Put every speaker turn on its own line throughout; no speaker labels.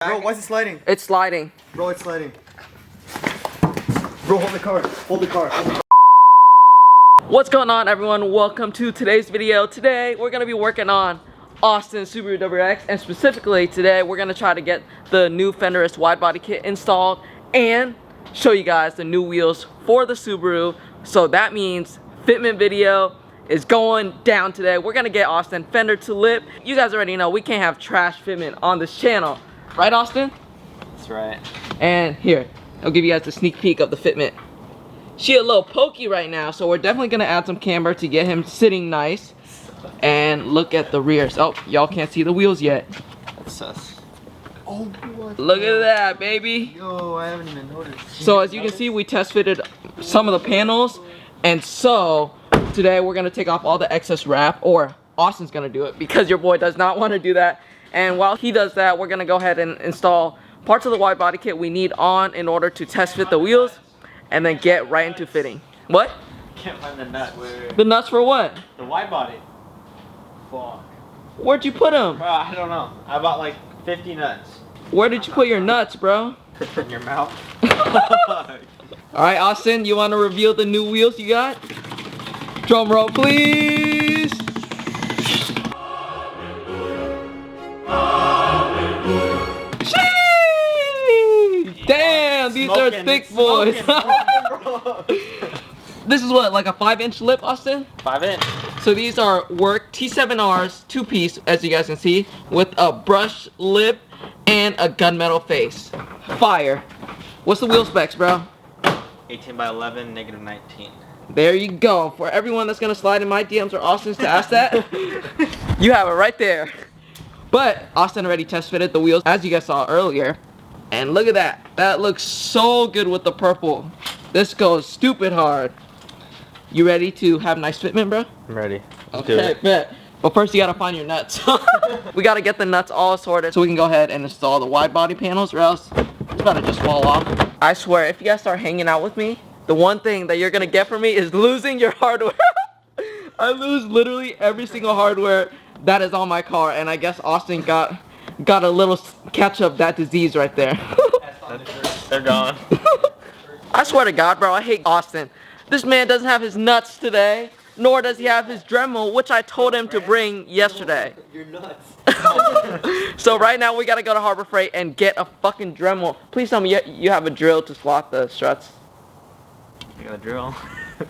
Bro, why is it sliding?
It's sliding.
Bro, it's sliding. Bro, hold the car. Hold the car.
What's going on, everyone? Welcome to today's video. Today, we're going to be working on Austin's Subaru WRX, and specifically today, we're going to try to get the new fenderless wide body kit installed and show you guys the new wheels for the Subaru. So that means fitment video is going down today. We're going to get Austin fender to lip. You guys already know we can't have trash fitment on this channel. Right, Austin?
That's right.
And here, I'll give you guys a sneak peek of the fitment. She a little pokey right now, so we're definitely gonna add some camber to get him sitting nice. And look at the rears. Oh, y'all can't see the wheels yet.
That's sus.
Oh, what?
Look at that, baby.
Yo, I haven't even noticed.
So as you can see, we test fitted some of the panels. And so, today we're gonna take off all the excess wrap, or Austin's gonna do it because your boy does not wanna do that. And while he does that, we're gonna go ahead and install parts of the wide body kit we need on in order to test fit the wheels and then get right into fitting. What?
Can't find the nut.
The nuts for what?
The wide body. Fuck.
Where'd you put them?
Bro, I don't know. I bought like 50 nuts.
Where did you put your nuts, bro?
In your mouth.
Alright, Austin, you wanna reveal the new wheels you got? Drum roll, please! Damn, these are thick boys. This is what, like a 5-inch lip, Austin?
5-inch.
So these are work T7Rs, 2-piece, as you guys can see, with a brush lip and a gunmetal face. Fire. What's the wheel specs, bro?
18 by 11, negative 19.
There you go. For everyone that's gonna slide in my DMs or Austin's to ask that, you have it right there. But Austin already test fitted the wheels, as you guys saw earlier. And look at that. That looks so good with the purple. This goes stupid hard. You ready to have nice fitment, bro?
I'm ready.
Okay, bet. But first you gotta find your nuts. We gotta get the nuts all sorted so we can go ahead and install the wide body panels, or else it's about to just fall off. I swear, if you guys start hanging out with me, the one thing that you're gonna get from me is losing your hardware. I lose literally every single hardware that is on my car, and I guess Austin got a little catch up that disease right there.
They're gone.
I swear to God, bro, I hate Austin. This man doesn't have his nuts today, nor does he have his Dremel, which I told him to bring yesterday.
You're nuts.
So right now we gotta go to Harbor Freight and get a fucking Dremel. Please tell me you have a drill to slot the struts.
I got a drill.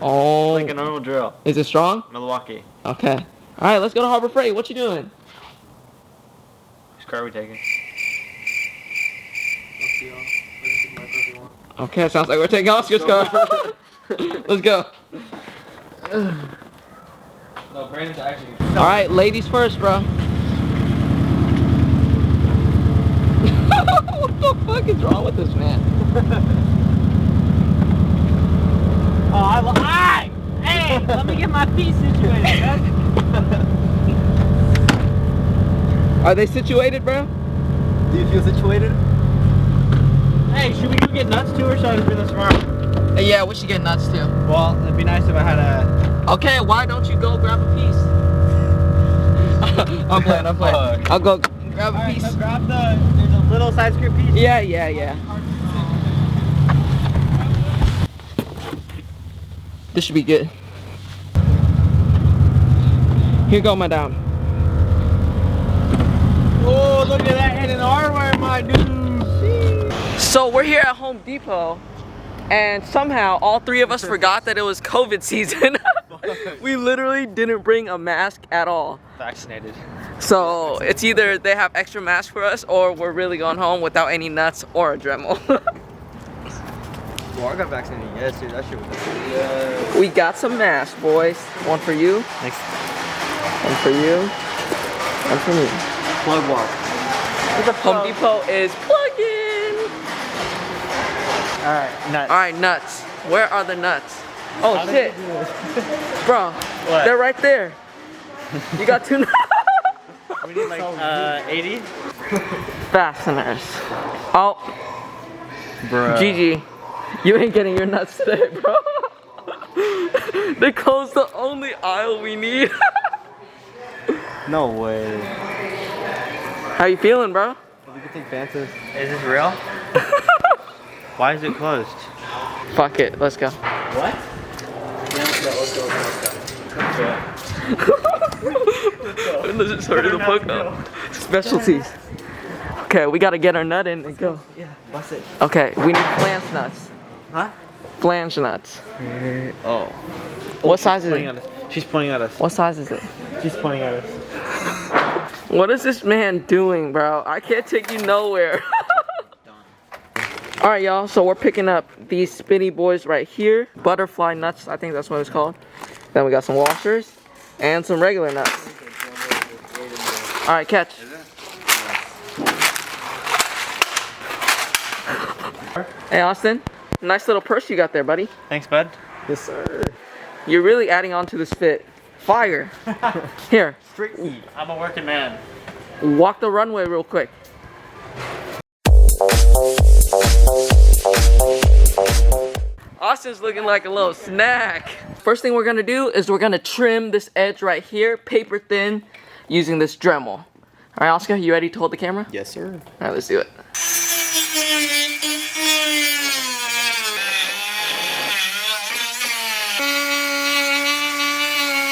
Oh.
Like a normal drill.
Is it strong?
Milwaukee.
Okay. Alright, let's go to Harbor Freight. What you doing?
Which car are we taking?
Okay, sounds like we're taking Oscar's car. Let's go.
No, Brandon's actually.
Alright, ladies first, bro. What the fuck is wrong with this man?
Hey, let me get my feet situated.
Are they situated, bro?
Do you feel situated?
Hey, should we go get nuts too, or should I just bring this tomorrow?
Yeah, we should get nuts too.
Well, it'd be nice if I had a.
Okay, why don't you go grab a piece? I'm playing. I'll go grab a piece.
Let's grab there's a little side screw piece.
Yeah. This should be good. Here go, madam.
Oh, look at that hidden hardware, my dude.
So we're here at Home Depot, and somehow all three of us forgot that it was COVID season. We literally didn't bring a mask at all.
Vaccinated.
So it's either they have extra masks for us, or we're really going home without any nuts or a Dremel.
Well, I got vaccinated yesterday. That shit was good.
We got some masks, boys. One for you.
Thanks.
One for you. One for me.
Plug walk.
Home Depot is plugging.
Alright, nuts.
Alright, nuts. Where are the nuts? Oh
How
shit.
did you do this?
Bro,
What?
they're right there. You got two nuts.
We need like 80.
Fasteners. Oh.
Bro.
GG. You ain't getting your nuts today, bro. They closed the only aisle we need.
No way.
How you feeling, bro?
We can take Bantas. Is this real? Why is it closed?
Fuck it, let's go.
What? Let's go.
Let's just hurry the fuck up. Specialties. Okay, we gotta get our nut in and go.
Yeah, bust it.
Okay, we need flange nuts.
Huh?
Flange nuts.
Oh.
What size is
Pointing
it?
at us. She's pointing at us.
What size is it?
She's pointing at us.
What is this man doing, bro? I can't take you nowhere. Alright, y'all, so we're picking up these spinny boys right here. Butterfly nuts, I think that's what it's called. Then we got some washers and some regular nuts. Alright, catch. Hey, Austin. Nice little purse you got there, buddy.
Thanks, bud.
Yes, sir.
You're really adding on to this fit. Fire. Here,
Straight eat.
I'm a working man.
walk the runway real quick. Austin's looking like a little snack. First thing we're gonna do is we're gonna trim this edge right here, paper thin, using this Dremel. All right, Oscar, you ready to hold the camera?
Yes, sir.
All right, let's do it.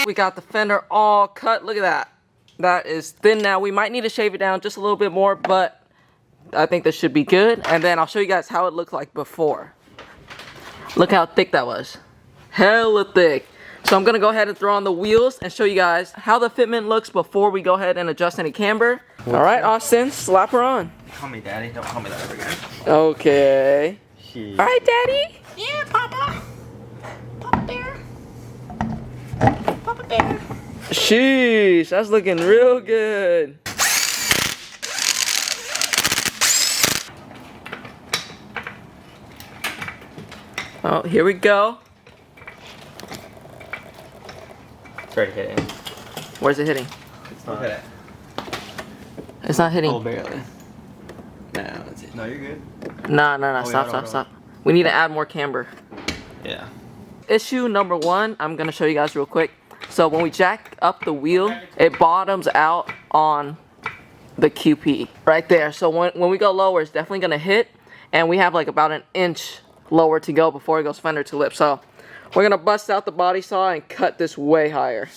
We got the fender all cut. Look at that. That is thin now. We might need to shave it down just a little bit more, but I think this should be good. And then I'll show you guys how it looked like before. Look how thick that was. Hella thick. So I'm gonna go ahead and throw on the wheels and show you guys how the fitment looks before we go ahead and adjust any camber. All right, Austin, slap her on.
Call me daddy. Don't call me that ever again.
Okay.
She.
All right, Daddy.
Yeah, Papa. Papa Bear. Papa Bear.
Sheesh, that's looking real good. Oh, here we go.
It's already hitting.
Where's it hitting?
It's not. Look at it.
It's not hitting.
Oh, barely. No, that's it. No, you're good.
No,
yeah,
stop. We need to add more camber.
Yeah.
Issue number one, I'm gonna show you guys real quick. So when we jack up the wheel, it bottoms out on the QP right there. So when we go lower, it's definitely gonna hit, and we have like about an inch lower to go before it goes fender to lip. So we're gonna bust out the body saw and cut this way higher.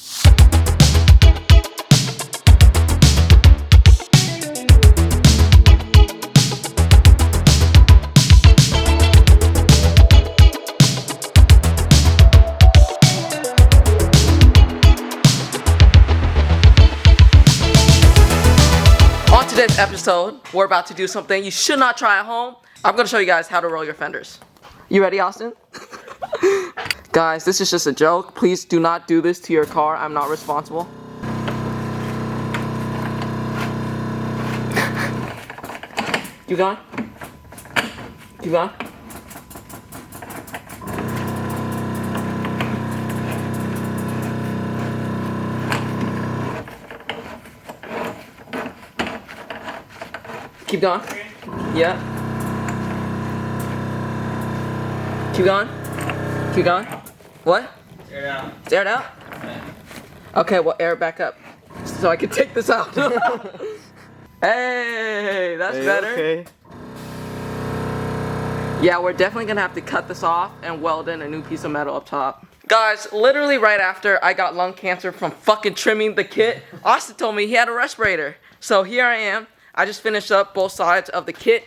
On today's episode, we're about to do something you should not try at home. I'm gonna show you guys how to roll your fenders. You ready, Austin? Guys, this is just a joke. Please do not do this to your car. I'm not responsible. Keep going. Keep going. Keep going. Yeah. Keep going. Keep going. What?
Air it out.
It's aired out? Okay, well, air it back up. So I can take this out. Hey, that's better.
Okay.
Yeah, we're definitely gonna have to cut this off and weld in a new piece of metal up top. Guys, literally right after I got lung cancer from fucking trimming the kit, Austin told me he had a respirator. So here I am. I just finished up both sides of the kit.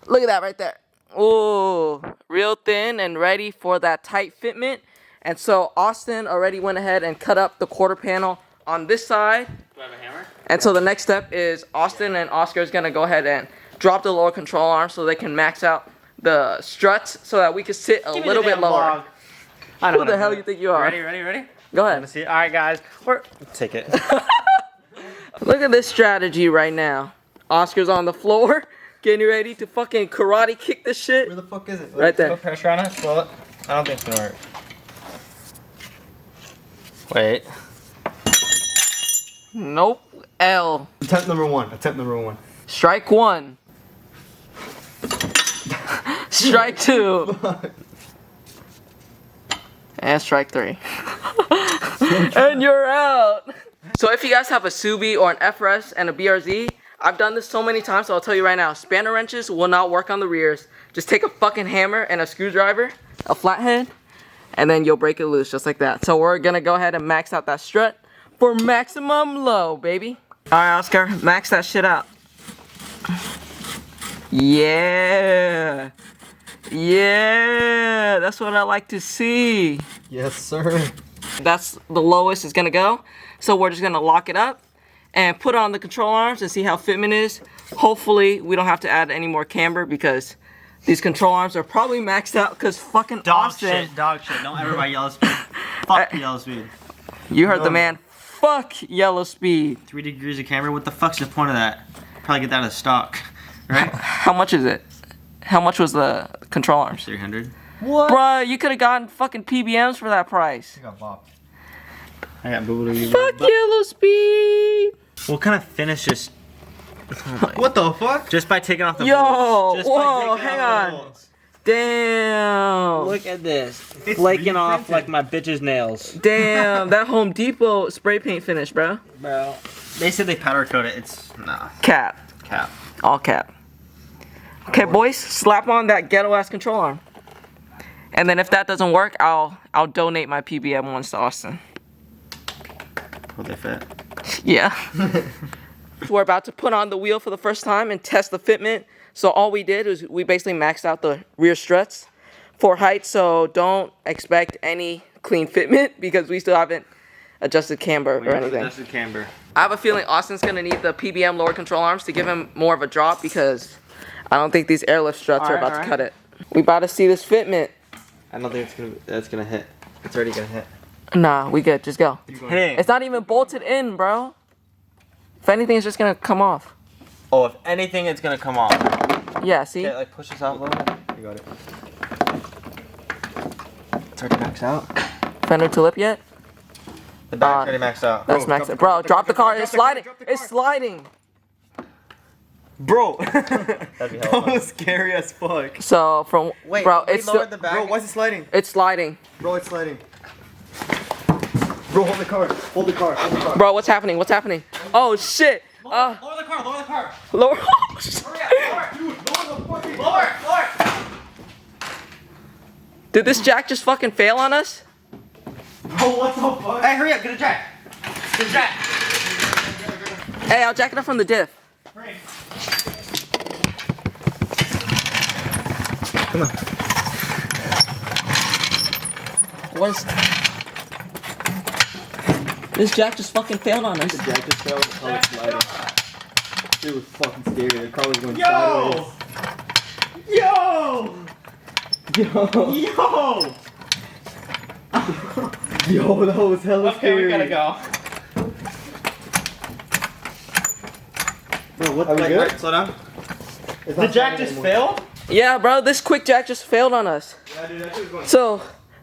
Look at that right there. Ooh, real thin and ready for that tight fitment. And so Austin already went ahead and cut up the quarter panel on this side.
Do I have a hammer?
And so the next step is Austin and Oscar is gonna go ahead and drop the lower control arm so they can max out the struts so that we can sit a little bit lower. Who the hell you think you are?
Ready?
Go
Wanna
ahead.
see it? All right, guys. Take it.
Look at this strategy right now. Oscar's on the floor, getting ready to fucking karate kick this shit.
Where the fuck is it?
Right there.
Put pressure on it. Slow it. I don't think it's gonna work. Wait.
Nope. L.
Attempt number one.
Strike one. Strike two. And strike three. And you're out. So if you guys have a Subi or an FRS and a BRZ, I've done this so many times, so I'll tell you right now. Spanner wrenches will not work on the rears. Just take a fucking hammer and a screwdriver, a flathead, and then you'll break it loose just like that. So we're gonna go ahead and max out that strut for maximum low, baby. All right, Oscar, max that shit out. Yeah. Yeah, that's what I like to see.
Yes, sir.
That's the lowest it's gonna go. So we're just gonna lock it up and put on the control arms and see how fitment is. Hopefully we don't have to add any more camber because these control arms are probably maxed out because fucking Austin.
Dog shit. Don't ever buy yellow speed. Fuck yellow speed.
You heard the man. Fuck yellow speed.
3 degrees of camber. What the fuck's the point of that? Probably get that out of stock, right?
How much is it? How much was the control arms?
300.
What? Bruh, you could have gotten fucking PBMs for that price.
I got bopped.
I got boo-boo.
Fuck yellow speed.
What kind of finish just...
What the fuck?
Just by taking off the
Yo,
bolts. Just by
whoa,
taking
hang
off the
on.
bolts.
Damn.
Look at this. Flaking off like my bitch's nails.
Damn, that Home Depot spray paint finish, bro.
Bro. They said they powder coat it. It's... Nah.
Cap.
Cap.
All cap. Okay, boys, slap on that ghetto ass control arm. And then if that doesn't work, I'll donate my PBM ones to Austin.
Will they fit?
Yeah. We're about to put on the wheel for the first time and test the fitment. So all we did is we basically maxed out the rear struts for height. So don't expect any clean fitment because we still haven't adjusted camber or anything.
Adjusted camber.
I have a feeling Austin's gonna need the PBM lower control arms to give him more of a drop because I don't think these airlift struts are about to cut it. We about to see this fitment.
I don't think that's gonna hit. It's already gonna hit.
Nah, we good. Just go.
Hey.
It's not even bolted in, bro. If anything, it's just gonna come off.
Oh, if anything, it's gonna come off.
Yeah, see?
Okay, like push this out a little bit.
You got it.
It's already maxed out.
Fender to lip yet?
The back's already maxed out.
That's maxed. Bro, drop the car. It's sliding. It's sliding.
Bro,
That'd be
that
helpful.
was scary as fuck.
So from
Wait,
bro,
we
it's
lowered
still,
the back.
Bro, why is it sliding?
it's sliding.
Bro, it's sliding. Bro, hold the car. Hold the car. Hold the car.
Bro, what's happening? What's happening? Oh shit.
Lower the car. Lower the car.
Lower.
Lower.
Did this jack just fucking fail on us?
Bro, what the fuck?
Hey, hurry up. Get a jack. Get a jack.
Hey, I'll jack it up from the diff.
Hurry.
What's this jack just fucking failed on us?
The jack just fell. The car was sliding. It was fucking scary. The car was going
Yo!
sideways.
Yo!
Yo!
Yo!
Yo, that was hella
Okay,
scary.
we gotta go.
Bro, what? Are we good?
Alright, slow down.
It's
The
not
jack
sliding
just
anymore.
failed?
Yeah, bro, this quick jack just failed on us.
Yeah, dude, that shit was going.
So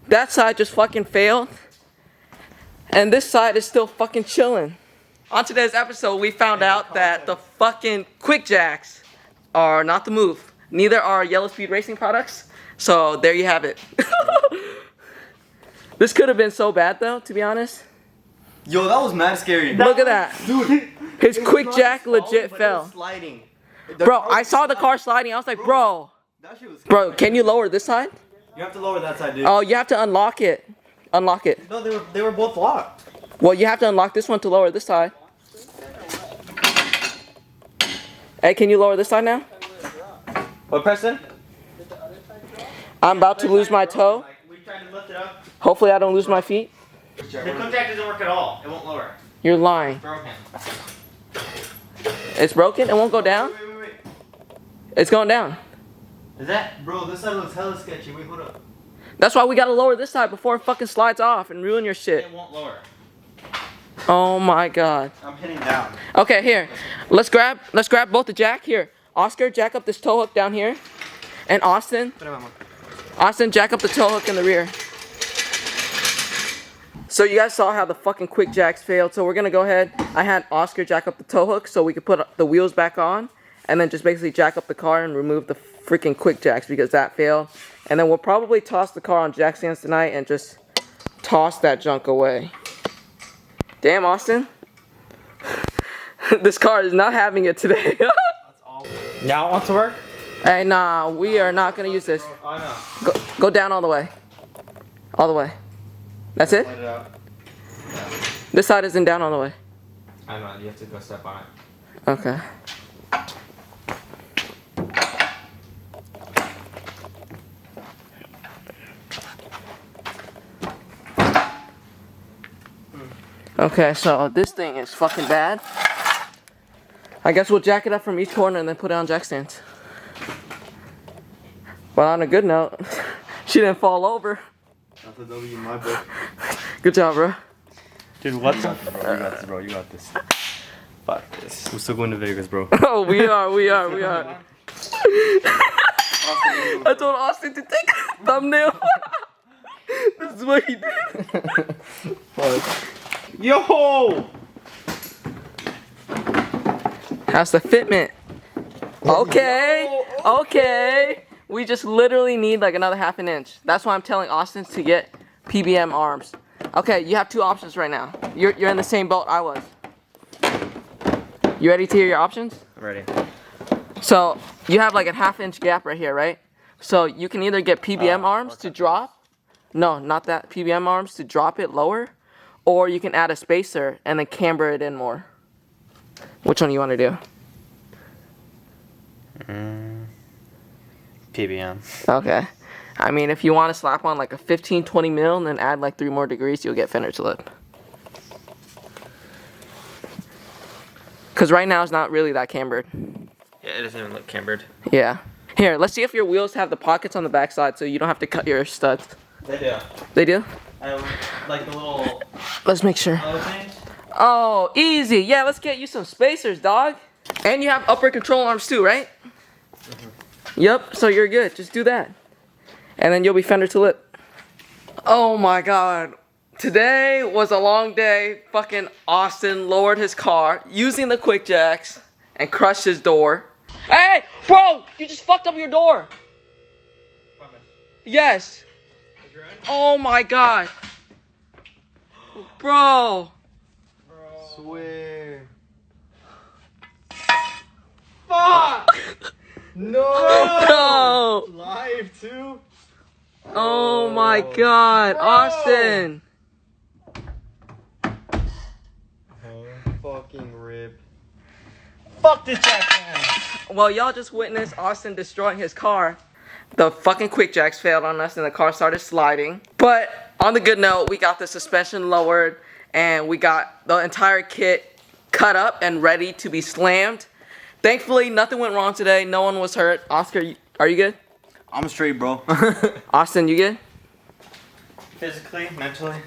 that side just fucking failed, and this side is still fucking chilling. On today's episode, we found out that the fucking quick jacks are not the move. Neither are Yellow Speed Racing products. So there you have it. This could have been so bad though, to be honest.
Yo, that was mad scary.
Look at that.
Dude,
His
it was
quick
not
jack
falling,
legit
but it
fell.
was sliding.
Bro, I saw the car sliding. I was like, bro,
That shit was
bro, can you lower this side?
You have to lower that side, dude.
Oh, you have to unlock it. Unlock it.
No, they were both locked.
Well, you have to unlock this one to lower this side. Hey, can you lower this side now?
What, Preston?
I'm about to lose my toe.
We tried to lift it up.
Hopefully I don't lose my feet.
The quick jack doesn't work at all. It won't lower.
You're lying.
It's broken.
It's broken? It won't go down?
Wait.
It's going down.
Is that?
Bro, this side looks hella sketchy. Wait, hold up.
That's why we gotta lower this side before it fucking slides off and ruin your shit.
It won't lower.
Oh my god.
I'm hitting down.
Okay, here. Let's grab both the jack. Here. Oscar, jack up this tow hook down here. And Austin, jack up the tow hook in the rear. So you guys saw how the fucking quick jacks failed. So we're gonna go ahead. I had Oscar jack up the tow hook so we could put the wheels back on. And then just basically jack up the car and remove the freaking quick jacks because that failed. And then we'll probably toss the car on jack stands tonight and just toss that junk away. Damn, Austin. This car is not having it today.
Now it wants to work?
Hey, nah, we are not gonna use this.
Oh, no.
Go down all the way. All the way. That's it?
Let it out.
This side isn't down all the way.
I know, you have to go step on it.
Okay. Okay, so this thing is fucking bad. I guess we'll jack it up from each corner and then put it on jack stands. But on a good note, she didn't fall over.
That's a W in my book.
Good job, bro.
Dude, what's
You got this, bro. You got this.
Fuck this.
We're still going to Vegas, bro.
Oh, we are. I told Austin to take a thumbnail. This is what he did.
Yo!
How's the fitment? Okay. We just literally need like another ½ inch. That's why I'm telling Austin to get PBM arms. Okay, you have two options right now. You're in the same boat I was. You ready to hear your options?
I'm ready.
So you have like a ½ inch gap right here, right? So you can either get PBM arms to drop. No, not that. PBM arms to drop it lower. Or you can add a spacer and then camber it in more. Which one do you want to do?
PBM.
Okay. I mean, if you want to slap on like a 15-20 mil and then add like 3 more degrees, you'll get fender to lip. Because right now it's not really that cambered.
Yeah, it doesn't even look cambered.
Yeah. Here, let's see if your wheels have the pockets on the backside so you don't have to cut your studs.
They do.
They do?
Like the little
Let's make sure.
other things.
Oh, easy. Yeah, let's get you some spacers, dog. And you have upper control arms too, right? Yep, so you're good. Just do that. And then you'll be fender to lip. Oh my god. Today was a long day. Fucking Austin lowered his car using the quick jacks and crushed his door. Hey, bro, you just fucked up your door. Yes. Oh my god. Bro.
Swear.
Fuck.
No!
No.
Live too?
Oh my god, Austin.
Fucking rip.
Fuck this jack.
Well, y'all just witnessed Austin destroying his car. The fucking quick jacks failed on us and the car started sliding. But on the good note, we got the suspension lowered and we got the entire kit cut up and ready to be slammed. Thankfully, nothing went wrong today. No one was hurt. Oscar, are you good?
I'm straight, bro.
Austin, you good?
Physically, mentally.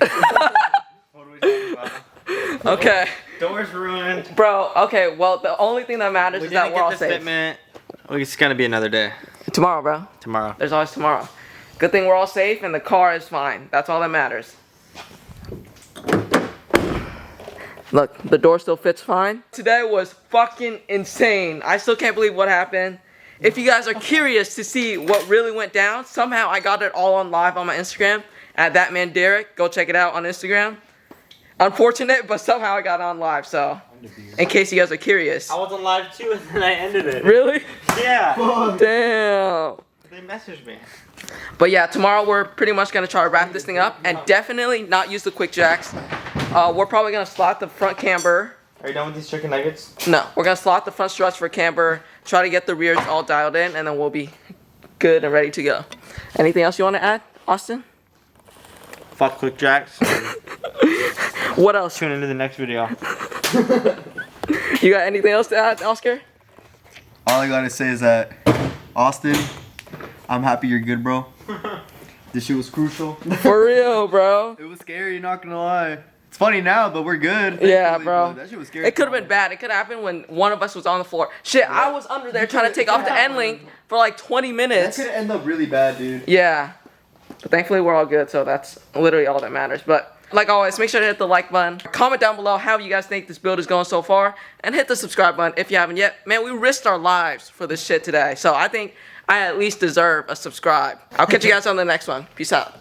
What are we talking about?
Okay.
Doors ruined.
Bro, okay, well, the only thing that matters is that we're all safe.
Fitment. It's gonna be another day.
Tomorrow, bro.
Tomorrow.
There's always tomorrow. Good thing we're all safe and the car is fine. That's all that matters. Look, the door still fits fine. Today was fucking insane. I still can't believe what happened. If you guys are curious to see what really went down, somehow I got it all on live on my Instagram at ThatManDerek. Go check it out on Instagram. Unfortunate, but somehow I got it on live, so in case you guys are curious.
I was on live too, and then I ended it.
Really?
Yeah.
Damn.
They messaged me.
But yeah, tomorrow we're pretty much gonna try to wrap this thing up and definitely not use the quick jacks. We're probably gonna slot the front camber.
Are you done with these chicken nuggets?
No, we're gonna slot the front struts for camber, try to get the rears all dialed in, and then we'll be good and ready to go. Anything else you want to add, Austin?
Fuck quick jacks.
What else?
Tune into the next video.
You got anything else to add, Oscar?
All I gotta say is that, Austin, I'm happy you're good, bro. This shit was crucial.
For real, bro.
It was scary, not gonna lie. It's funny now, but we're good.
Yeah,
thankfully,
bro.
but that shit was scary.
It could have been bad. It could have happened when one of us was on the floor. Shit, I was under there trying to take off the end link for like 20
That
minutes.
could end up really bad, dude.
Yeah. But thankfully, we're all good, so that's literally all that matters. But like always, make sure to hit the like button. Comment down below how you guys think this build is going so far. And hit the subscribe button if you haven't yet. Man, we risked our lives for this shit today. So I think I at least deserve a subscribe. I'll catch you guys on the next one. Peace out.